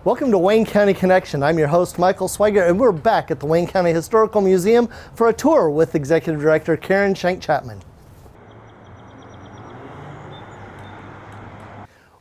Welcome to Wayne County Connection. I'm your host, Michael Sweigart, and we're back at the Wayne County Historical Museum for a tour with Executive Director Karen Shank-Chapman.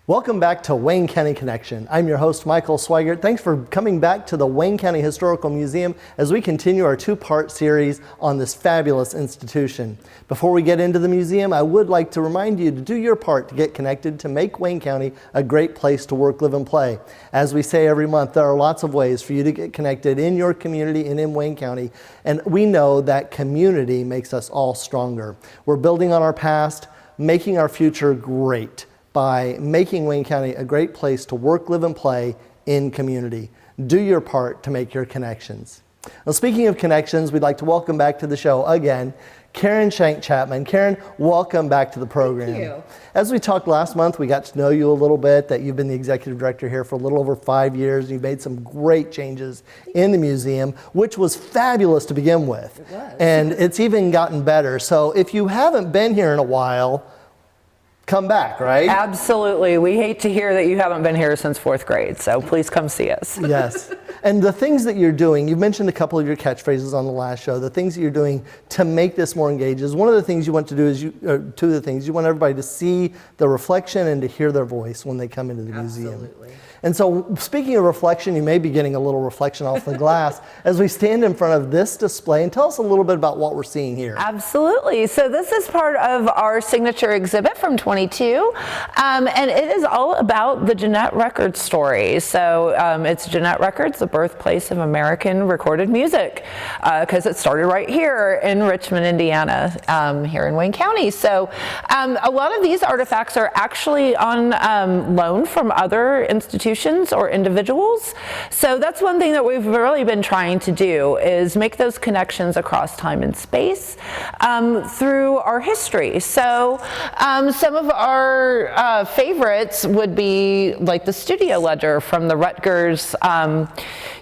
Welcome back to Wayne County Connection. I'm your host, Michael Sweigart. Thanks for coming back to the Wayne County Historical Museum as we continue our two-part series on this fabulous institution. Before we get into the museum, I would like to remind you to do your part to get connected to make Wayne County a great place to work, live, and play. As we say every month, there are lots of ways for you to get connected in your community and in Wayne County, and we know that community makes us all stronger. We're building on our past, making our future great, by making Wayne County a great place to work, live, and play in community. Do your part to make your connections. Well, speaking of connections, we'd like to welcome back to the show again, Karen Shank-Chapman. Karen, welcome back to the program. Thank you. As we talked last month, we got to know you a little bit, that you've been the executive director here for a little over 5 years. You've made some great changes in the museum, which was fabulous to begin with. It was. And it's even gotten better. So if you haven't been here in a while, come back, right? Absolutely. We hate to hear that you haven't been here since 4th grade, so please come see us. Yes. And the things that you're doing, you've mentioned a couple of your catchphrases on the last show, the things that you're doing to make this more engaged. One of the things you want to do is, two of the things, you want everybody to see the reflection and to hear their voice when they come into the museum. Absolutely. And so, speaking of reflection, you may be getting a little reflection off the glass as we stand in front of this display. And tell us a little bit about what we're seeing here. Absolutely. So this is part of our signature exhibit from 22, and it is all about the Jeanette Records story. So it's Jeanette Records, the birthplace of American recorded music, because it started right here in Richmond, Indiana, here in Wayne County. So a lot of these artifacts are actually on loan from other institutions or individuals. So that's one thing that we've really been trying to do, is make those connections across time and space through our history. So some of our favorites would be like the studio ledger from the Rutgers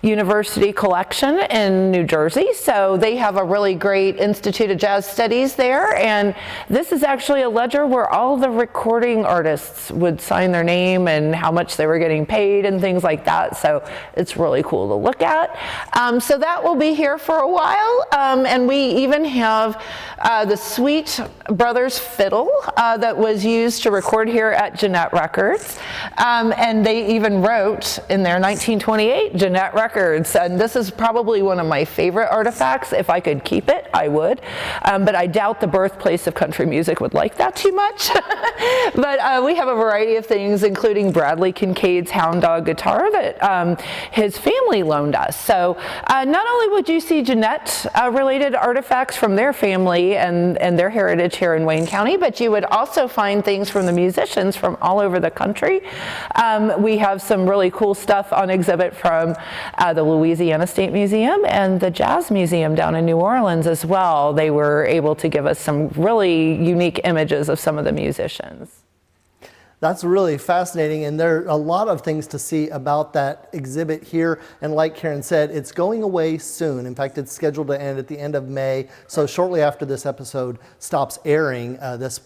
University collection in New Jersey. So they have a really great Institute of Jazz Studies there, and this is actually a ledger where all the recording artists would sign their name and how much they were getting paid and things like that. So it's really cool to look at. So that will be here for a while, and we even have the Sweet Brothers fiddle that was used to record here at Jeanette Records, and they even wrote in there 1928 Jeanette Records, and this is probably one of my favorite artifacts. If I could keep it, I would, but I doubt the birthplace of country music would like that too much. But we have a variety of things, including Bradley Kincaid's Hound Dog guitar that his family loaned us. So not only would you see Jeanette related artifacts from their family and their heritage here in Wayne County, but you would also find things from the musicians from all over the country. We have some really cool stuff on exhibit from the Louisiana State Museum and the Jazz Museum down in New Orleans as well. They were able to give us some really unique images of some of the musicians. That's really fascinating, and there are a lot of things to see about that exhibit here. And like Karen said, it's going away soon. In fact, it's scheduled to end at the end of May. So shortly after this episode stops airing, this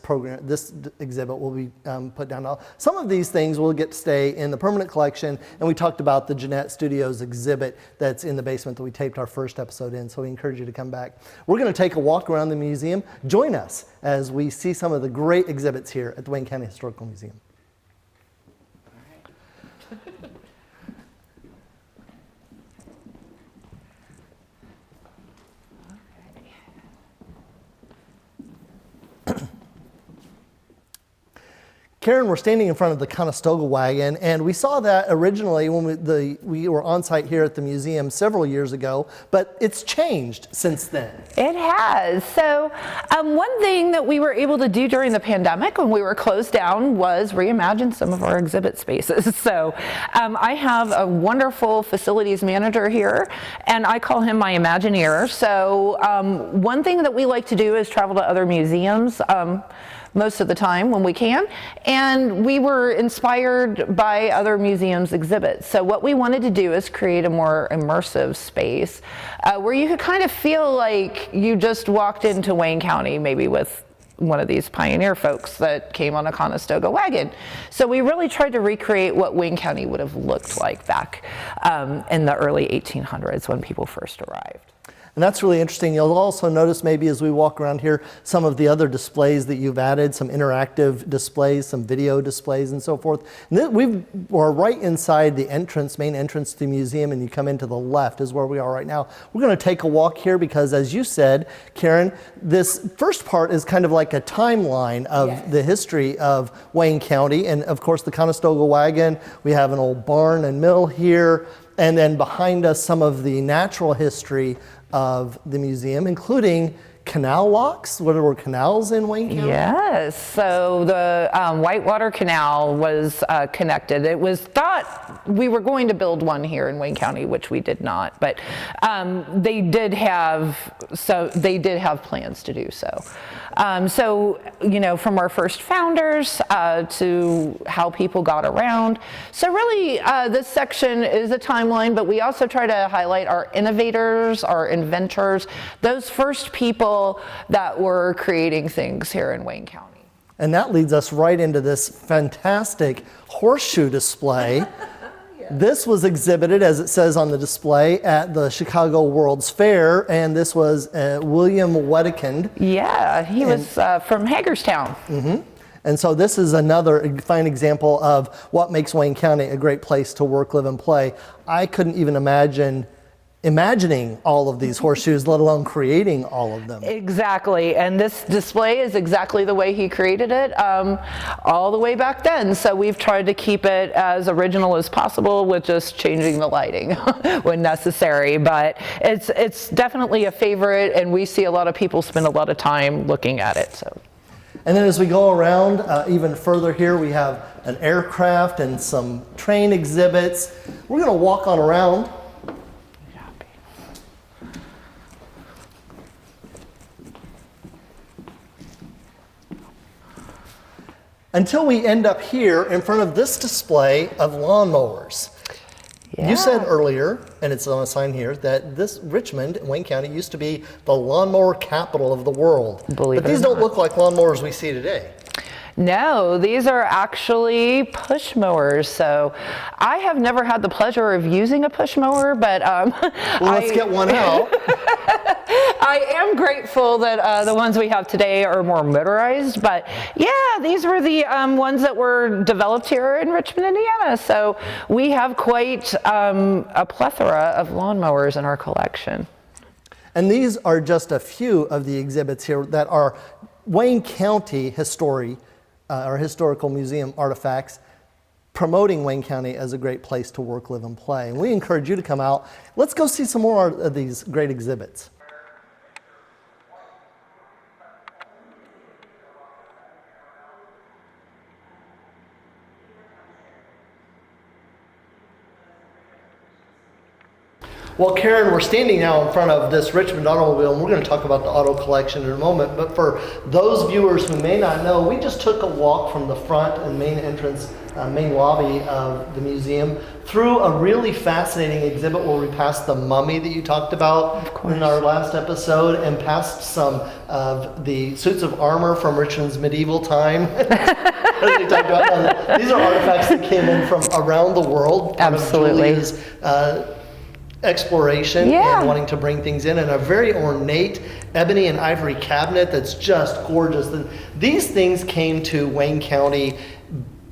exhibit will be put down. Now, some of these things will get to stay in the permanent collection, and we talked about the Jeanette Studios exhibit that's in the basement that we taped our first episode in. So we encourage you to come back. We're going to take a walk around the museum. Join us as we see some of the great exhibits here at the Wayne County Historical Museum. Karen, we're standing in front of the Conestoga wagon, and we saw that originally when we were on site here at the museum several years ago, but it's changed since then. It has. So one thing that we were able to do during the pandemic when we were closed down was reimagine some of our exhibit spaces. So I have a wonderful facilities manager here, and I call him my Imagineer. So one thing that we like to do is travel to other museums most of the time when we can, and we were inspired by other museums' exhibits. So what we wanted to do is create a more immersive space where you could kind of feel like you just walked into Wayne County, maybe with one of these pioneer folks that came on a Conestoga wagon. So we really tried to recreate what Wayne County would have looked like back in the early 1800s when people first arrived. And that's really interesting. You'll also notice maybe as we walk around here, some of the other displays that you've added, some interactive displays, some video displays and so forth. And we're right inside the entrance, main entrance to the museum, and you come into the left is where we are right now. We're going to take a walk here because, as you said, Karen, this first part is kind of like a timeline of the history of Wayne County. And of course, the Conestoga wagon, we have an old barn and mill here. And then behind us, some of the natural history of the museum, including canal locks. What were canals in Wayne County? Yes, so the Whitewater Canal was connected. It was thought we were going to build one here in Wayne County, which we did not, but they did have plans to do so. So, you know, from our first founders to how people got around. So really, this section is a timeline, but we also try to highlight our innovators, our inventors, those first people that were creating things here in Wayne County. And that leads us right into this fantastic horseshoe display. This was exhibited, as it says on the display, at the Chicago World's Fair, and this was William Wedekind. Yeah, he was from Hagerstown. Mm-hmm. And so this is another fine example of what makes Wayne County a great place to work, live, and play. I couldn't even imagining all of these horseshoes, let alone creating all of them. Exactly, and this display is exactly the way he created it all the way back then. So we've tried to keep it as original as possible with just changing the lighting when necessary. But it's definitely a favorite, and we see a lot of people spend a lot of time looking at it. So. And then as we go around even further here, we have an aircraft and some train exhibits. We're going to walk on around. Until we end up here in front of this display of lawnmowers. Yeah. You said earlier, and it's on a sign here, that this Richmond, Wayne County, used to be the lawnmower capital of the world. But these don't look like lawnmowers we see today. No, these are actually push mowers. So I have never had the pleasure of using a push mower, but let's get one out. I am grateful that the ones we have today are more motorized, but yeah, these were the ones that were developed here in Richmond, Indiana. So we have quite a plethora of lawnmowers in our collection. And these are just a few of the exhibits here that are Wayne County history, or historical museum artifacts, promoting Wayne County as a great place to work, live, and play. And we encourage you to come out. Let's go see some more of these great exhibits. Well, Karen, we're standing now in front of this Richmond automobile, and we're going to talk about the auto collection in a moment. But for those viewers who may not know, we just took a walk from the front and main entrance, main lobby of the museum through a really fascinating exhibit where we passed the mummy that you talked about in our last episode, and passed some of the suits of armor from Richmond's medieval time. These are artifacts that came in from around the world. Absolutely. Julie's, exploration and wanting to bring things in, and a very ornate ebony and ivory cabinet that's just gorgeous. These things came to Wayne County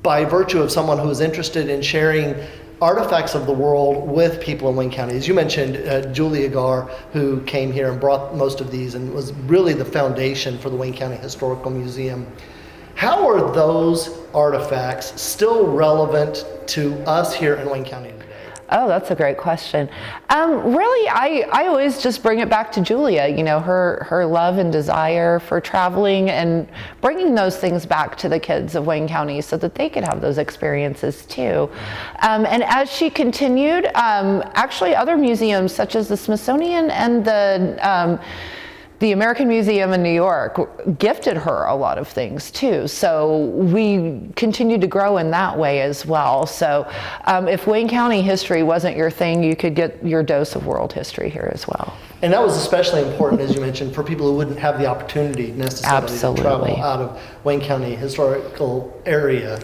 by virtue of someone who was interested in sharing artifacts of the world with people in Wayne County. As you mentioned, Julie Agar, who came here and brought most of these and was really the foundation for the Wayne County Historical Museum. How are those artifacts still relevant to us here in Wayne County today? Oh, that's a great question. Really, I always just bring it back to Julia, you know, her love and desire for traveling and bringing those things back to the kids of Wayne County so that they could have those experiences too. And as she continued, actually other museums such as the Smithsonian and the the American Museum in New York gifted her a lot of things too. So we continued to grow in that way as well. So if Wayne County history wasn't your thing, you could get your dose of world history here as well. And that was especially important, as you mentioned, for people who wouldn't have the opportunity necessarily to travel out of Wayne County historical area.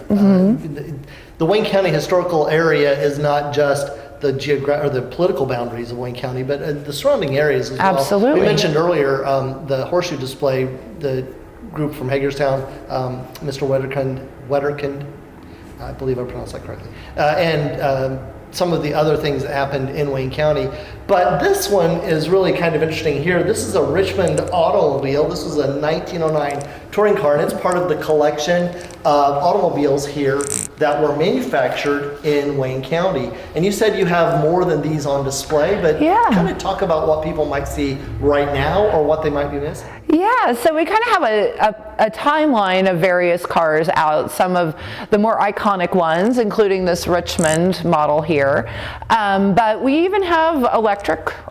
The Wayne County historical area is not just the political boundaries of Wayne County, but the surrounding areas as well. Absolutely. We mentioned earlier the horseshoe display, the group from Hagerstown, Mr. Wetterkind, I believe I pronounced that correctly, and some of the other things that happened in Wayne County. But this one is really kind of interesting here. This is a Richmond automobile. This was a 1909 touring car, and it's part of the collection of automobiles here that were manufactured in Wayne County. And you said you have more than these on display, but kind of talk about what people might see right now or what they might be missing. Yeah, so we kind of have a timeline of various cars out, some of the more iconic ones, including this Richmond model here. But we even have electric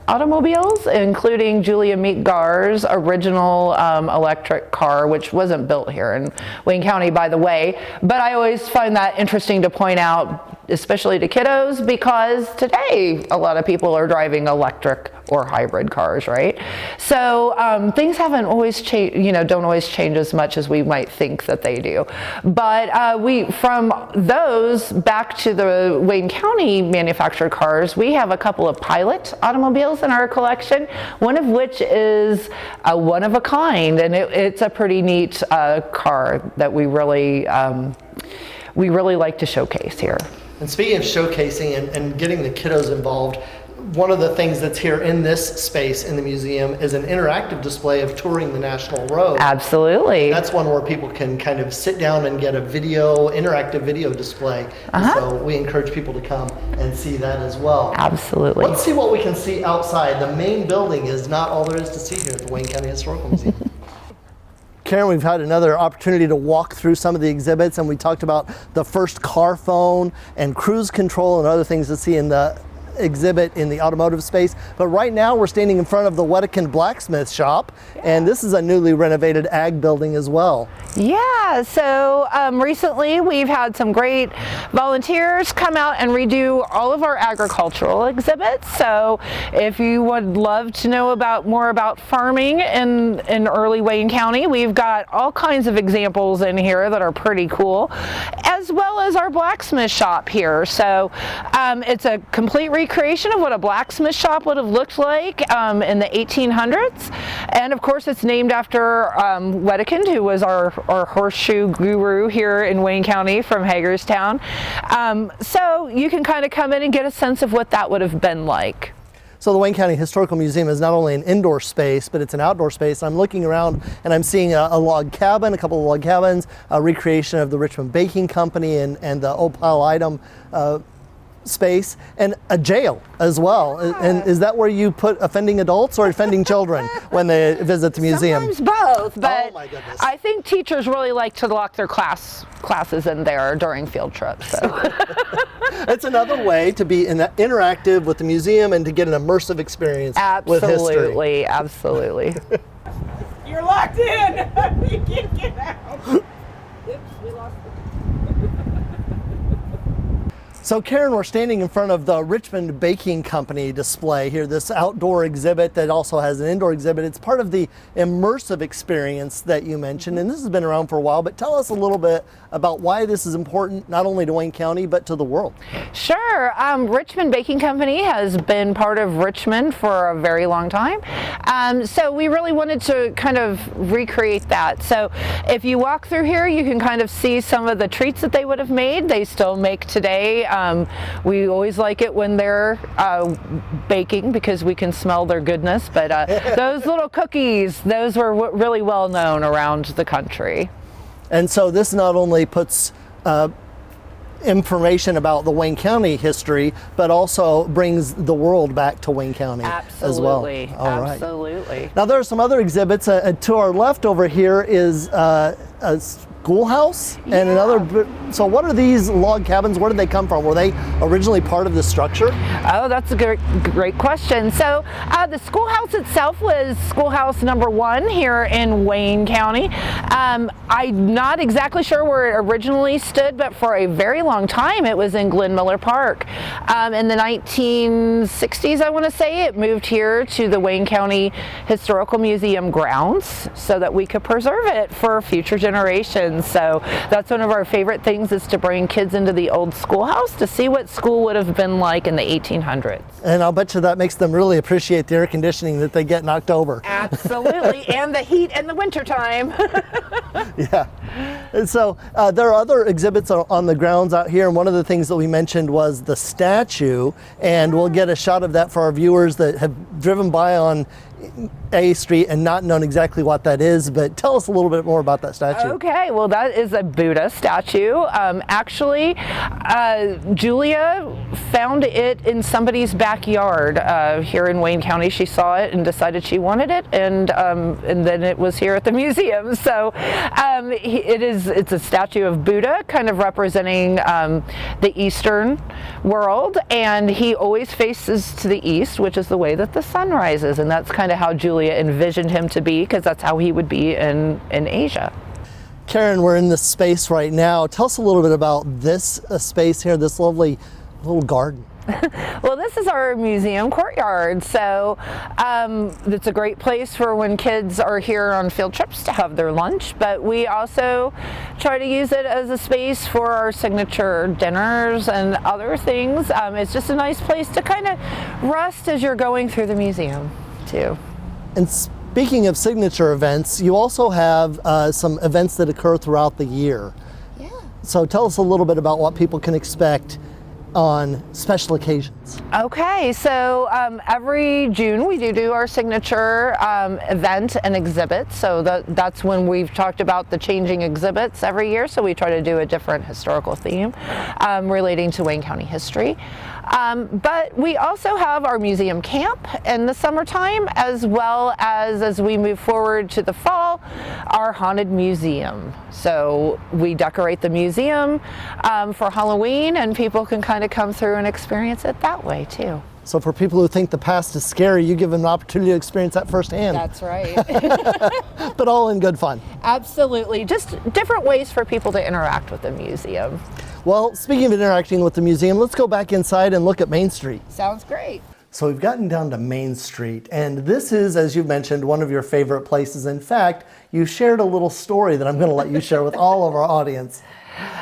automobiles, including Julia Meek-Gar's original electric car, which wasn't built here in Wayne County, by the way. But I always find that interesting to point out, especially to kiddos, because today a lot of people are driving electric or hybrid cars, right? So things haven't always changed, don't always change as much as we might think that they do. But from those back to the Wayne County manufactured cars, we have a couple of pilot automobiles in our collection, one of which is a one of a kind, and it's a pretty neat car that we really like to showcase here. And speaking of showcasing and getting the kiddos involved, one of the things that's here in this space in the museum is an interactive display of touring the National Road. Absolutely. That's one where people can kind of sit down and get a interactive video display. So we encourage people to come and see that as well. Absolutely. Let's see what we can see outside. The main building is not all there is to see here at the Wayne County Historical Museum. Karen, we've had another opportunity to walk through some of the exhibits, and we talked about the first car phone and cruise control and other things to see in the exhibit in the automotive space. But right now we're standing in front of the Wedekind blacksmith shop, and this is a newly renovated ag building as well. Yeah, so recently we've had some great volunteers come out and redo all of our agricultural exhibits. So if you would love to know more about farming in early Wayne County, we've got all kinds of examples in here that are pretty cool, as well as our blacksmith shop here. So it's a complete recreation of what a blacksmith shop would have looked like in the 1800s. And of course it's named after Wedekind, who was our horseshoe guru here in Wayne County from Hagerstown. So you can kind of come in and get a sense of what that would have been like. So the Wayne County Historical Museum is not only an indoor space, but it's an outdoor space. I'm looking around and I'm seeing a log cabin, a couple of log cabins, a recreation of the Richmond Baking Company and the Opal item space, and a jail as well. And is that where you put offending adults or offending children when they visit the museum? Sometimes both, but oh my goodness. I think teachers really like to lock their classes in there during field trips. So. It's another way to be interactive with the museum and to get an immersive experience with history. Absolutely. You're locked in. You can't get out. Oops, we lost the. So Karen, we're standing in front of the Richmond Baking Company display here, this outdoor exhibit that also has an indoor exhibit. It's part of the immersive experience that you mentioned, and this has been around for a while, but tell us a little bit about why this is important, not only to Wayne County, but to the world. Sure. Richmond Baking Company has been part of Richmond for a very long time. So we really wanted to kind of recreate that. So if you walk through here, you can kind of see some of the treats that they would have made. They still make today. We always like it when they're baking because we can smell their goodness. But those little cookies, those were really well known around the country. And so this not only puts information about the Wayne County history, but also brings the world back to Wayne County as well. Absolutely. Now there are some other exhibits. To our left over here is a schoolhouse and another. So what are these log cabins? Where did they come from? Were they originally part of the structure? Oh, that's a great question. So the schoolhouse itself was schoolhouse number 1 here in Wayne County. I'm not exactly sure where it originally stood, but for a very long time it was in Glen Miller Park. In the 1960s, I want to say, it moved here to the Wayne County Historical Museum grounds so that we could preserve it for future generations. So that's one of our favorite things, is to bring kids into the old schoolhouse to see what school would have been like in the 1800s. And I'll bet you that makes them really appreciate the air conditioning that they get in October. Absolutely, and the heat in the wintertime. Yeah. And so there are other exhibits on the grounds out here, and one of the things that we mentioned was the statue, and we'll get a shot of that for our viewers that have driven by on A Street and not known exactly what that is, but tell us a little bit more about that statue. Okay, well, that is a Buddha statue. Actually, Julia found it in somebody's backyard here in Wayne County. She saw it and decided she wanted it, and then it was here at the museum. So it's a statue of Buddha, kind of representing the Eastern world, and he always faces to the east, which is the way that the sun rises, and that's kind of how Julia envisioned him to be, because that's how he would be in Asia. Karen, we're in this space right now. Tell us a little bit about this space here, this lovely little garden. Well, this is our museum courtyard, so it's a great place for when kids are here on field trips to have their lunch, but we also try to use it as a space for our signature dinners and other things. It's just a nice place to kind of rest as you're going through the museum too. And speaking of signature events, you also have some events that occur throughout the year. Yeah. So tell us a little bit about what people can expect on special occasions. Okay, so every June we do our signature event and exhibit. So that's when we've talked about the changing exhibits every year. So we try to do a different historical theme relating to Wayne County history. But we also have our museum camp in the summertime, as well as we move forward to the fall, our haunted museum. So we decorate the museum for Halloween, and people can kind of come through and experience it that way too. So for people who think the past is scary, you give them an opportunity to experience that firsthand. That's right. But all in good fun. Absolutely. Just different ways for people to interact with the museum. Well, speaking of interacting with the museum, let's go back inside and look at Main Street. Sounds great. So we've gotten down to Main Street, and this is, as you've mentioned, one of your favorite places. In fact, you shared a little story that I'm going to let you share with all of our audience.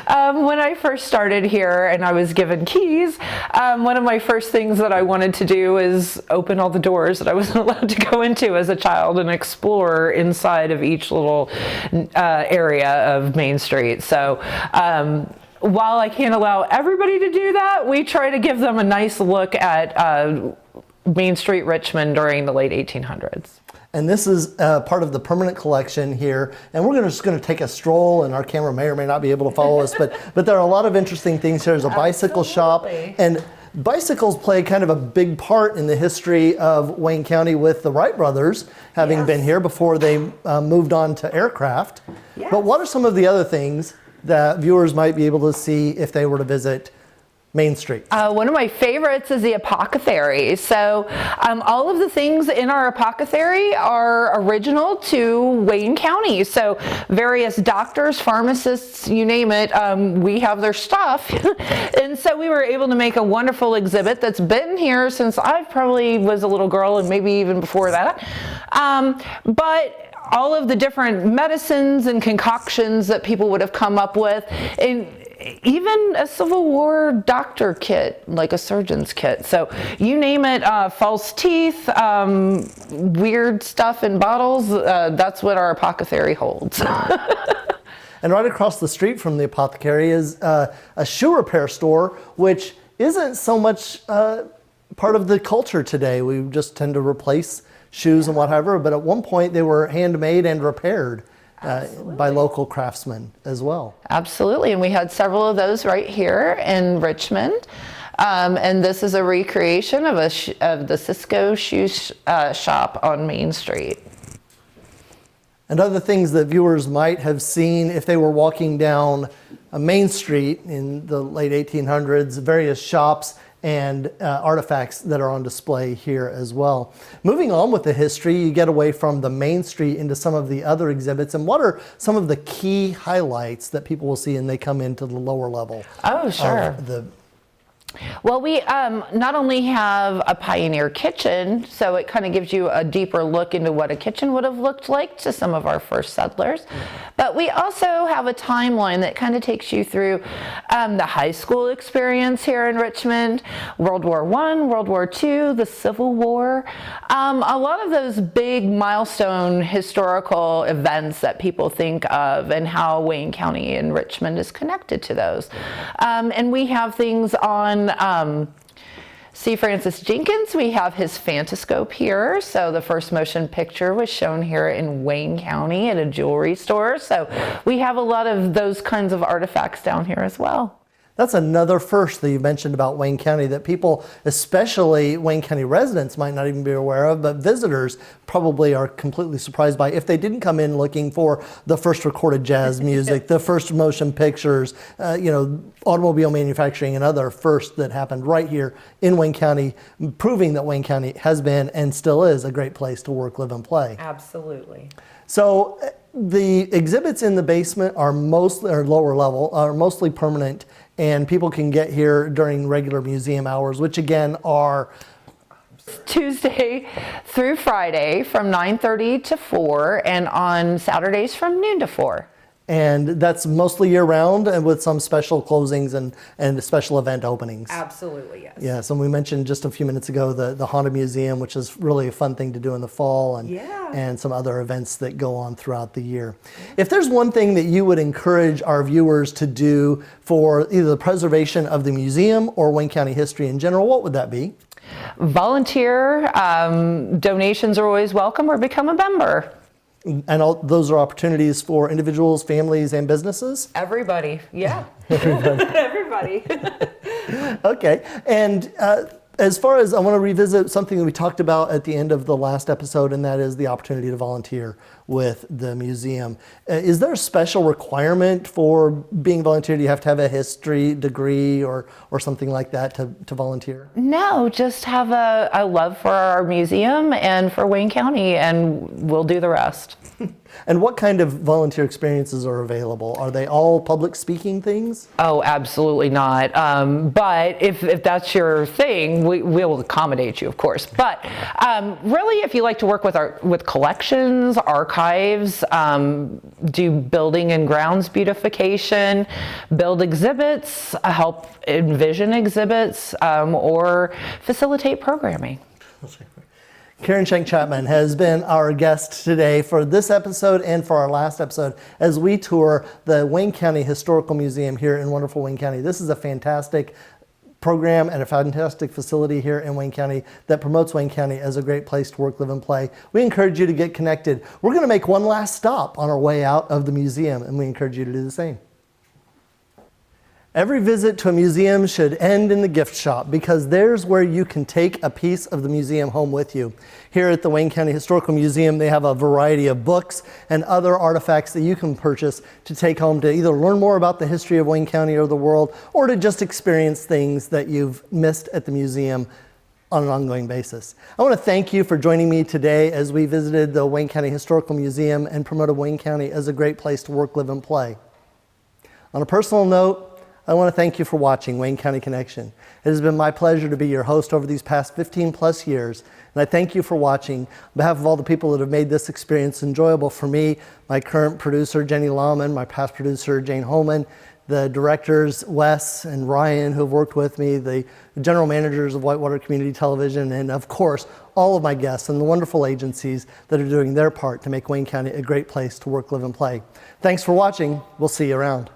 When I first started here and I was given keys, one of my first things that I wanted to do is open all the doors that I wasn't allowed to go into as a child and explore inside of each little area of Main Street. So while I can't allow everybody to do that, we try to give them a nice look at Main Street Richmond during the late 1800s. And this is part of the permanent collection here. And we're just going to take a stroll, and our camera may or may not be able to follow us, but there are a lot of interesting things here. There's a bicycle shop, and bicycles play kind of a big part in the history of Wayne County, with the Wright brothers having been here before they moved on to aircraft. Yes. But what are some of the other things that viewers might be able to see if they were to visit Main Street? One of my favorites is the apothecary. So all of the things in our apothecary are original to Wayne County. So various doctors, pharmacists, you name it, we have their stuff. And so we were able to make a wonderful exhibit that's been here since I probably was a little girl, and maybe even before that. But all of the different medicines and concoctions that people would have come up with, and even a Civil War doctor kit, like a surgeon's kit. So you name it, false teeth, weird stuff in bottles, that's what our apothecary holds. And right across the street from the apothecary is a shoe repair store, which isn't so much part of the culture today. We just tend to replace shoes and whatever, but at one point they were handmade and repaired by local craftsmen as well. Absolutely, and we had several of those right here in Richmond. And this is a recreation of the Cisco shoe shop on Main Street. and other things that viewers might have seen if they were walking down a main street in the late 1800s, various shops and artifacts that are on display here as well. Moving on with the history, you get away from the main street into some of the other exhibits. And what are some of the key highlights that people will see when they come into the lower level? Oh, sure. Well, we not only have a pioneer kitchen, so it kind of gives you a deeper look into what a kitchen would have looked like to some of our first settlers, but we also have a timeline that kind of takes you through the high school experience here in Richmond, World War I, World War II, the Civil War, a lot of those big milestone historical events that people think of and how Wayne County and Richmond is connected to those. And we have things on C. Francis Jenkins. We have his Fantascope here. So the first motion picture was shown here in Wayne County at a jewelry store. So we have a lot of those kinds of artifacts down here as well. That's another first that you mentioned about Wayne County that people, especially Wayne County residents, might not even be aware of, but visitors probably are completely surprised by if they didn't come in looking for the first recorded jazz music, the first motion pictures, automobile manufacturing and other firsts that happened right here in Wayne County, proving that Wayne County has been and still is a great place to work, live, and play. Absolutely. So the exhibits in the basement are mostly, or lower level, are mostly permanent, and people can get here during regular museum hours, which again are Tuesday through Friday from 9:30 to 4, and on Saturdays from noon to 4. And that's mostly year round, and with some special closings and special event openings. Absolutely, yes. Yes, and we mentioned just a few minutes ago the Haunted Museum, which is really a fun thing to do in the fall, and some other events that go on throughout the year. If there's one thing that you would encourage our viewers to do for either the preservation of the museum or Wayne County history in general, what would that be? Volunteer, donations are always welcome, or become a member. And all those are opportunities for individuals, families, and businesses? Everybody, yeah. Everybody. Okay, and as far as I want to revisit something that we talked about at the end of the last episode, and that is the opportunity to volunteer with the museum. Is there a special requirement for being a volunteer? Do you have to have a history degree or something like that to volunteer? No, just have a love for our museum and for Wayne County, and we'll do the rest. And what kind of volunteer experiences are available? Are they all public speaking things? Oh, absolutely not. But if that's your thing, we will accommodate you, of course. But really, if you like to work with collections, archives, do building and grounds beautification, build exhibits, help envision exhibits, or facilitate programming. Karen Shank-Chapman has been our guest today for this episode and for our last episode as we tour the Wayne County Historical Museum here in wonderful Wayne County. This is a fantastic program and a fantastic facility here in Wayne County that promotes Wayne County as a great place to work, live, and play. We encourage you to get connected. We're going to make one last stop on our way out of the museum, and we encourage you to do the same. Every visit to a museum should end in the gift shop, because there's where you can take a piece of the museum home with you. Here at the Wayne County Historical Museum, they have a variety of books and other artifacts that you can purchase to take home to either learn more about the history of Wayne County or the world, or to just experience things that you've missed at the museum on an ongoing basis. I want to thank you for joining me today as we visited the Wayne County Historical Museum and promoted Wayne County as a great place to work, live, and play. On a personal note, I want to thank you for watching Wayne County Connection. It has been my pleasure to be your host over these past 15 plus years, and I thank you for watching. On behalf of all the people that have made this experience enjoyable for me, my current producer, Jenny Lahman, my past producer, Jane Holman, the directors, Wes and Ryan, who have worked with me, the general managers of Whitewater Community Television, and of course, all of my guests and the wonderful agencies that are doing their part to make Wayne County a great place to work, live, and play. Thanks for watching. We'll see you around.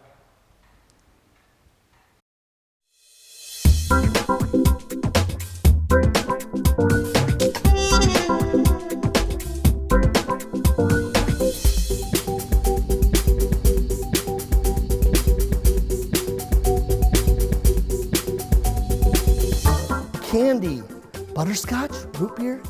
Candy, butterscotch, root beer,